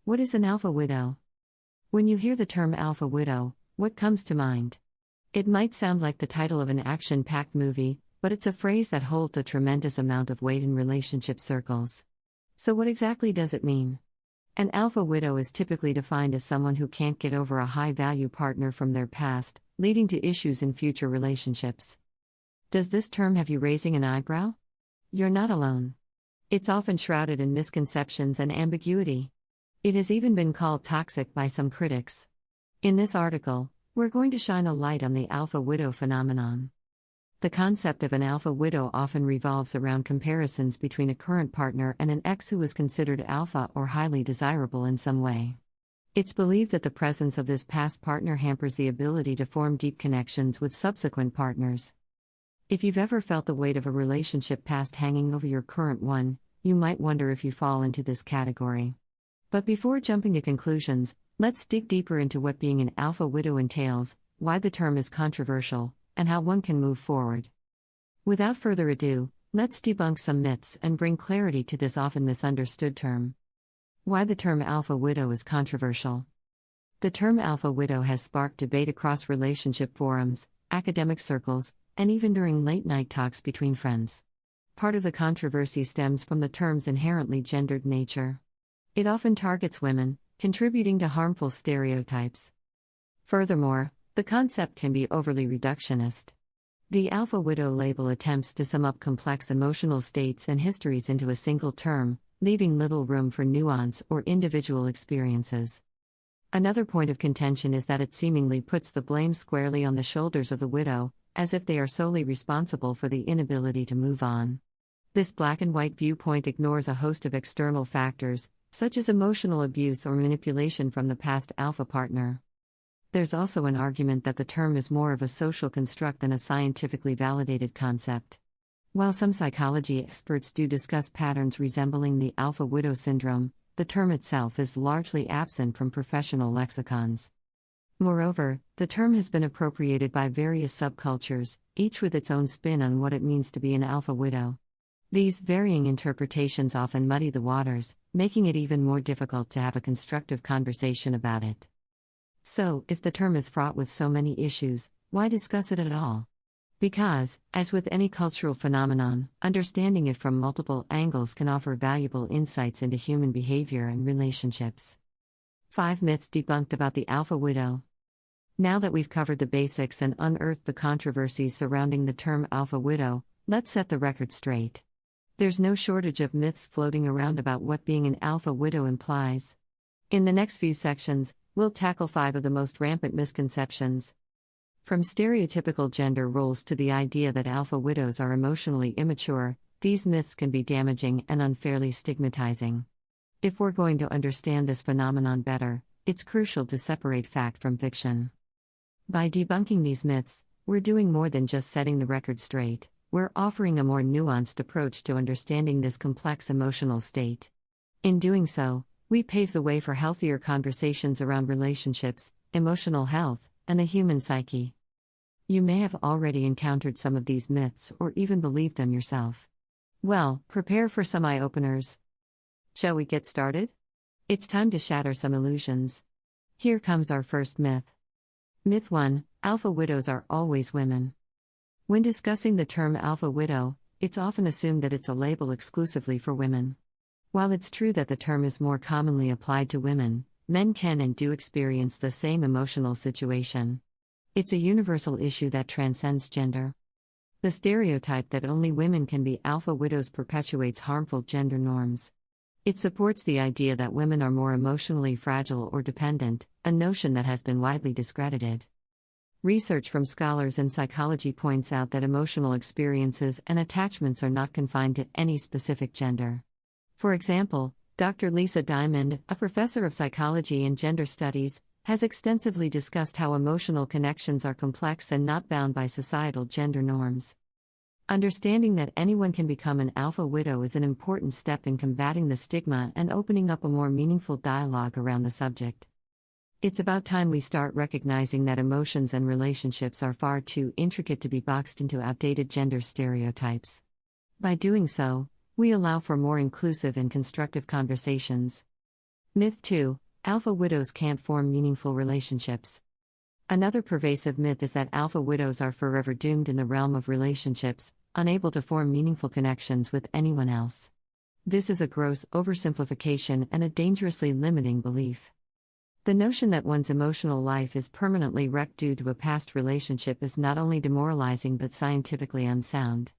What is an alpha widow? When you hear the term alpha widow, what comes to mind? It might sound like the title of an action-packed movie, but it's a phrase that holds a tremendous amount of weight in relationship circles. So what exactly does it mean? An alpha widow is typically defined as someone who can't get over a high-value partner from their past, leading to issues in future relationships. Does this term have you raising an eyebrow? You're not alone. It's often shrouded in misconceptions and ambiguity. It has even been called toxic by some critics. In this article, we're going to shine a light on the alpha widow phenomenon. The concept of an alpha widow often revolves around comparisons between a current partner and an ex who was considered alpha or highly desirable in some way. It's believed that the presence of this past partner hampers the ability to form deep connections with subsequent partners. If you've ever felt the weight of a relationship past hanging over your current one, you might wonder if you fall into this category. But before jumping to conclusions, let's dig deeper into what being an alpha widow entails, why the term is controversial, and how one can move forward. Without further ado, let's debunk some myths and bring clarity to this often misunderstood term. Why the term alpha widow is controversial. The term alpha widow has sparked debate across relationship forums, academic circles, and even during late-night talks between friends. Part of the controversy stems from the term's inherently gendered nature. It often targets women, contributing to harmful stereotypes. Furthermore, the concept can be overly reductionist. The alpha widow label attempts to sum up complex emotional states and histories into a single term, leaving little room for nuance or individual experiences. Another point of contention is that it seemingly puts the blame squarely on the shoulders of the widow, as if they are solely responsible for the inability to move on. This black and white viewpoint ignores a host of external factors, such as emotional abuse or manipulation from the past alpha partner. There's also an argument that the term is more of a social construct than a scientifically validated concept. While some psychology experts do discuss patterns resembling the alpha widow syndrome, the term itself is largely absent from professional lexicons. Moreover, the term has been appropriated by various subcultures, each with its own spin on what it means to be an alpha widow. These varying interpretations often muddy the waters, making it even more difficult to have a constructive conversation about it. So, if the term is fraught with so many issues, why discuss it at all? Because, as with any cultural phenomenon, understanding it from multiple angles can offer valuable insights into human behavior and relationships. 5 myths debunked about the alpha widow. Now that we've covered the basics and unearthed the controversies surrounding the term alpha widow, let's set the record straight. There's no shortage of myths floating around about what being an alpha widow implies. In the next few sections, we'll tackle 5 of the most rampant misconceptions. From stereotypical gender roles to the idea that alpha widows are emotionally immature, these myths can be damaging and unfairly stigmatizing. If we're going to understand this phenomenon better, it's crucial to separate fact from fiction. By debunking these myths, we're doing more than just setting the record straight. We're offering a more nuanced approach to understanding this complex emotional state. In doing so, we pave the way for healthier conversations around relationships, emotional health, and the human psyche. You may have already encountered some of these myths or even believed them yourself. Well, prepare for some eye-openers. Shall we get started? It's time to shatter some illusions. Here comes our first myth. Myth 1: Alpha widows are always women. When discussing the term alpha widow, it's often assumed that it's a label exclusively for women. While it's true that the term is more commonly applied to women, men can and do experience the same emotional situation. It's a universal issue that transcends gender. The stereotype that only women can be alpha widows perpetuates harmful gender norms. It supports the idea that women are more emotionally fragile or dependent, a notion that has been widely discredited. Research from scholars in psychology points out that emotional experiences and attachments are not confined to any specific gender. For example, Dr. Lisa Diamond, a professor of psychology and gender studies, has extensively discussed how emotional connections are complex and not bound by societal gender norms. Understanding that anyone can become an alpha widow is an important step in combating the stigma and opening up a more meaningful dialogue around the subject. It's about time we start recognizing that emotions and relationships are far too intricate to be boxed into outdated gender stereotypes. By doing so, we allow for more inclusive and constructive conversations. Myth 2: Alpha widows can't form meaningful relationships. Another pervasive myth is that alpha widows are forever doomed in the realm of relationships, unable to form meaningful connections with anyone else. This is a gross oversimplification and a dangerously limiting belief. The notion that one's emotional life is permanently wrecked due to a past relationship is not only demoralizing but scientifically unsound.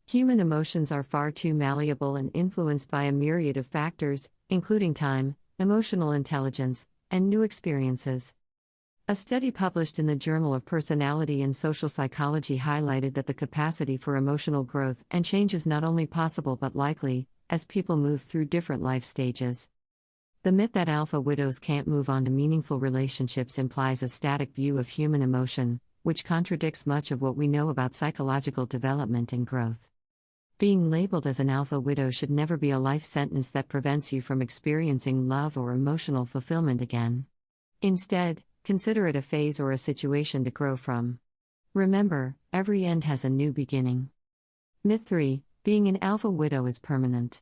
Human emotions are far too malleable and influenced by a myriad of factors, including time, emotional intelligence, and new experiences. A study published in the Journal of Personality and Social Psychology highlighted that the capacity for emotional growth and change is not only possible but likely, as people move through different life stages. The myth that alpha widows can't move on to meaningful relationships implies a static view of human emotion, which contradicts much of what we know about psychological development and growth. Being labeled as an alpha widow should never be a life sentence that prevents you from experiencing love or emotional fulfillment again. Instead, consider it a phase or a situation to grow from. Remember, every end has a new beginning. Myth 3: Being an alpha widow is permanent.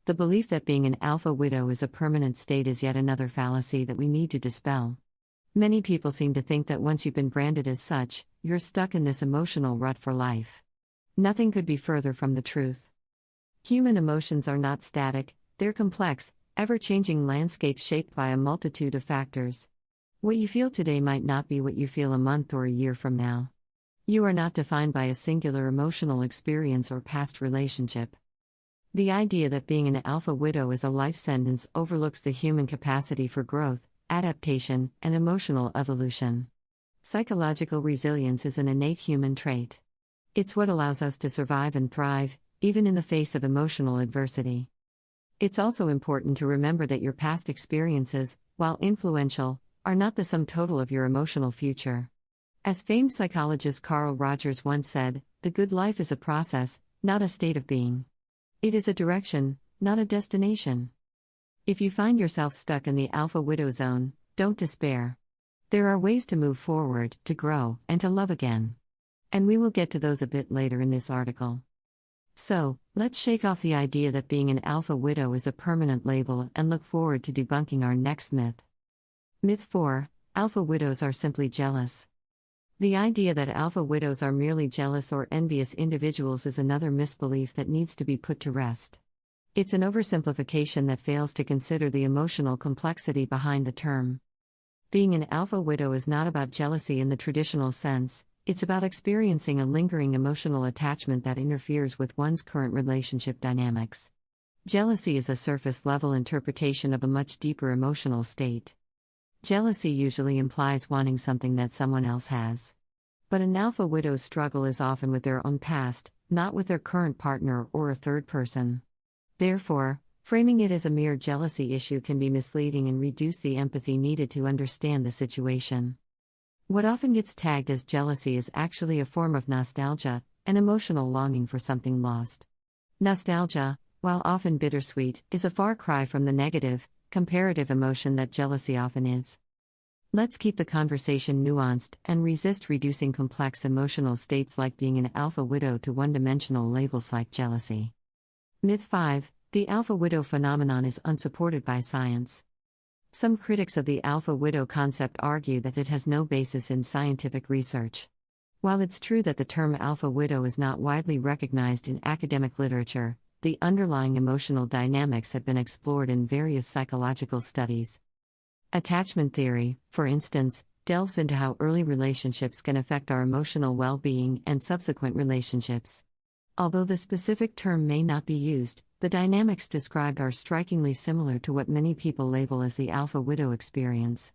The belief that being an alpha widow is a permanent state is yet another fallacy that we need to dispel. Many people seem to think that once you've been branded as such, you're stuck in this emotional rut for life. Nothing could be further from the truth. Human emotions are not static, they're complex, ever-changing landscapes shaped by a multitude of factors. What you feel today might not be what you feel a month or a year from now. You are not defined by a singular emotional experience or past relationship. The idea that being an alpha widow is a life sentence overlooks the human capacity for growth, adaptation, and emotional evolution. Psychological resilience is an innate human trait. It's what allows us to survive and thrive, even in the face of emotional adversity. It's also important to remember that your past experiences, while influential, are not the sum total of your emotional future. As famed psychologist Carl Rogers once said, "The good life is a process, not a state of being. It is a direction, not a destination." If you find yourself stuck in the alpha widow zone, don't despair. There are ways to move forward, to grow, and to love again. And we will get to those a bit later in this article. So, let's shake off the idea that being an alpha widow is a permanent label and look forward to debunking our next myth. Myth 4: Alpha widows are simply jealous. The idea that alpha widows are merely jealous or envious individuals is another misbelief that needs to be put to rest. It's an oversimplification that fails to consider the emotional complexity behind the term. Being an alpha widow is not about jealousy in the traditional sense. It's about experiencing a lingering emotional attachment that interferes with one's current relationship dynamics. Jealousy is a surface-level interpretation of a much deeper emotional state. Jealousy usually implies wanting something that someone else has. But an alpha widow's struggle is often with their own past, not with their current partner or a third person. Therefore, framing it as a mere jealousy issue can be misleading and reduce the empathy needed to understand the situation. What often gets tagged as jealousy is actually a form of nostalgia, an emotional longing for something lost. Nostalgia, while often bittersweet, is a far cry from the negative, comparative emotion that jealousy often is. Let's keep the conversation nuanced and resist reducing complex emotional states like being an alpha widow to one-dimensional labels like jealousy. Myth 5: The alpha widow phenomenon is unsupported by science. Some critics of the alpha widow concept argue that it has no basis in scientific research. While it's true that the term alpha widow is not widely recognized in academic literature, the underlying emotional dynamics have been explored in various psychological studies. Attachment theory, for instance, delves into how early relationships can affect our emotional well-being and subsequent relationships. Although the specific term may not be used, the dynamics described are strikingly similar to what many people label as the alpha widow experience.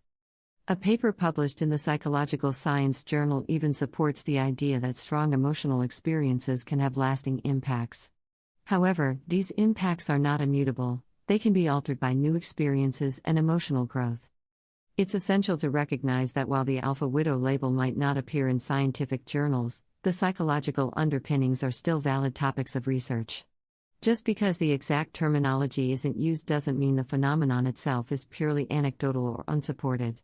A paper published in the Psychological Science journal even supports the idea that strong emotional experiences can have lasting impacts. However, these impacts are not immutable, they can be altered by new experiences and emotional growth. It's essential to recognize that while the alpha widow label might not appear in scientific journals, the psychological underpinnings are still valid topics of research. Just because the exact terminology isn't used doesn't mean the phenomenon itself is purely anecdotal or unsupported.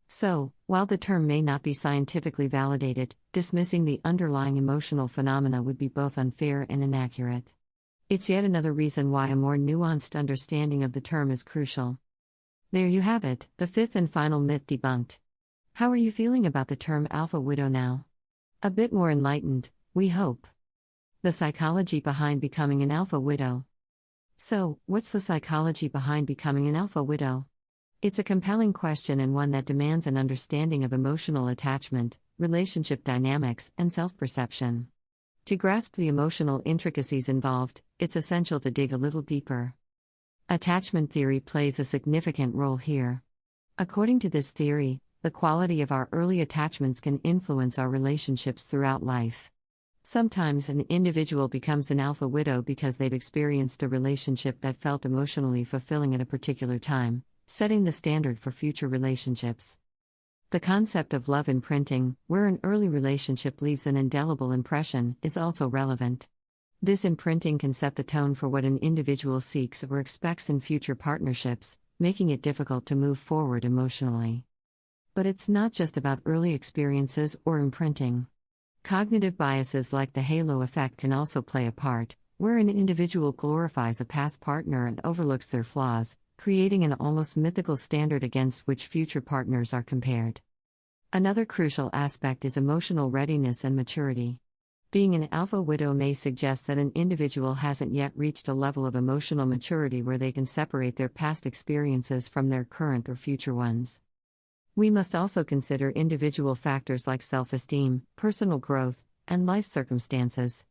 So, while the term may not be scientifically validated, dismissing the underlying emotional phenomena would be both unfair and inaccurate. It's yet another reason why a more nuanced understanding of the term is crucial. There you have it, the fifth and final myth debunked. How are you feeling about the term alpha widow now? A bit more enlightened, we hope. The psychology behind becoming an alpha widow. So, what's the psychology behind becoming an alpha widow? It's a compelling question and one that demands an understanding of emotional attachment, relationship dynamics, and self-perception. To grasp the emotional intricacies involved, it's essential to dig a little deeper. Attachment theory plays a significant role here. According to this theory, the quality of our early attachments can influence our relationships throughout life. Sometimes an individual becomes an alpha widow because they've experienced a relationship that felt emotionally fulfilling at a particular time, setting the standard for future relationships. The concept of love imprinting, where an early relationship leaves an indelible impression, is also relevant. This imprinting can set the tone for what an individual seeks or expects in future partnerships, making it difficult to move forward emotionally. But it's not just about early experiences or imprinting. Cognitive biases like the halo effect can also play a part, where an individual glorifies a past partner and overlooks their flaws, creating an almost mythical standard against which future partners are compared. Another crucial aspect is emotional readiness and maturity. Being an alpha widow may suggest that an individual hasn't yet reached a level of emotional maturity where they can separate their past experiences from their current or future ones. We must also consider individual factors like self-esteem, personal growth, and life circumstances.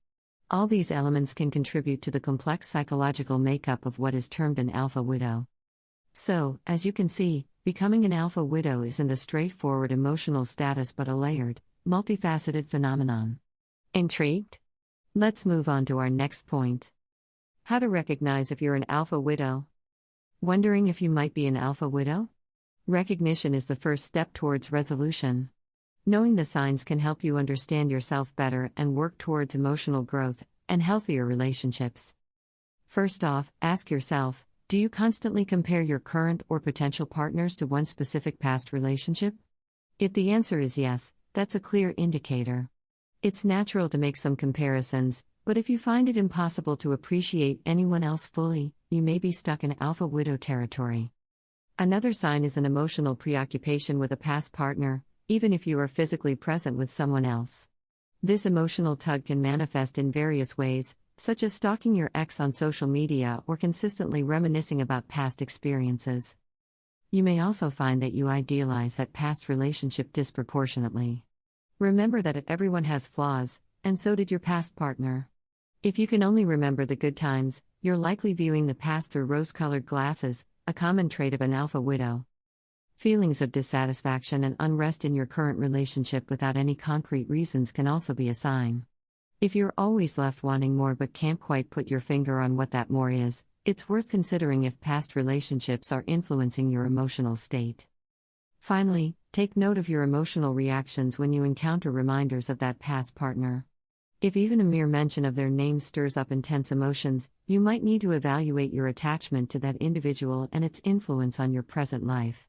All these elements can contribute to the complex psychological makeup of what is termed an alpha widow. So, as you can see, becoming an alpha widow isn't a straightforward emotional status but a layered, multifaceted phenomenon. Intrigued? Let's move on to our next point. How to recognize if you're an alpha widow. Wondering if you might be an alpha widow? Recognition is the first step towards resolution. Knowing the signs can help you understand yourself better and work towards emotional growth and healthier relationships. First off, ask yourself, do you constantly compare your current or potential partners to one specific past relationship? If the answer is yes, that's a clear indicator. It's natural to make some comparisons, but if you find it impossible to appreciate anyone else fully, you may be stuck in alpha widow territory. Another sign is an emotional preoccupation with a past partner, even if you are physically present with someone else. This emotional tug can manifest in various ways, such as stalking your ex on social media or consistently reminiscing about past experiences. You may also find that you idealize that past relationship disproportionately. Remember that everyone has flaws, and so did your past partner. If you can only remember the good times, you're likely viewing the past through rose-colored glasses, a common trait of an alpha widow. Feelings of dissatisfaction and unrest in your current relationship without any concrete reasons can also be a sign. If you're always left wanting more but can't quite put your finger on what that more is, it's worth considering if past relationships are influencing your emotional state. Finally, take note of your emotional reactions when you encounter reminders of that past partner. If even a mere mention of their name stirs up intense emotions, you might need to evaluate your attachment to that individual and its influence on your present life.